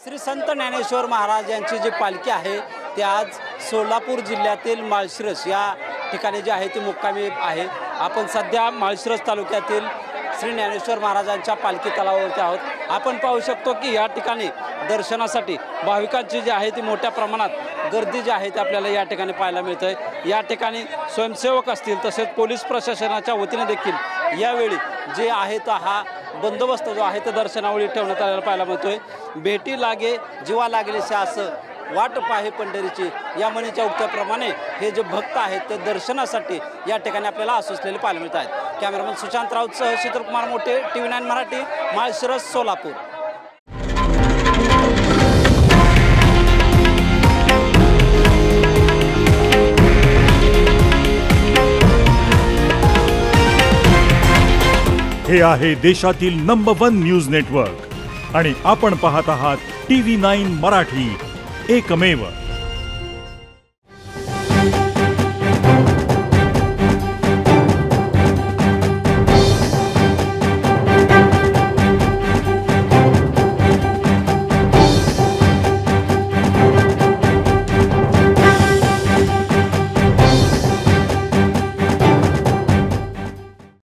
श्री संत ज्ञानेश्वर महाराज यांची जी पालखी आहे ती आज सोलापूर जिल्ह्यातील माळशिरस या ठिकाणी जी आहे ती मुक्कामी आहे। आपण सध्या माळशिरस तालुक्यातील श्री ज्ञानेश्वर महाराजांच्या पालखी तलावावरती आहोत। आपण पाहू शकतो की या ठिकाणी दर्शनासाठी भाविकांची जी आहे ती मोठ्या प्रमाणात गर्दी जी आहे ती आपल्याला या ठिकाणी पाहायला मिळते। या ठिकाणी स्वयंसेवक असतील तसेच पोलीस प्रशासनाच्या वतीने देखील यावेळी जे आहे तो हा बंदोबस्त जो आहे तो दर्शनावेळी ठेवण्यात आलेला पाहायला मिळतोय। भेटी लागे जीवा लागलेसे असं वाट पाहे पंढरीची या म्हणीच्या उक्त्याप्रमाणे हे जे भक्त आहेत ते दर्शनासाठी या ठिकाणी आपल्याला आसुसलेले पाहायला मिळत आहेत। कॅमेरामन सुशांत राऊतसह शीतलकुमार मोठे, TV9 मराठी, माळशिरस, सोलापूर। हे आहे देशातील नंबर 1 न्यूज नेटवर्क आणि आपण पाहत आहात TV9 मराठी, एकमेव।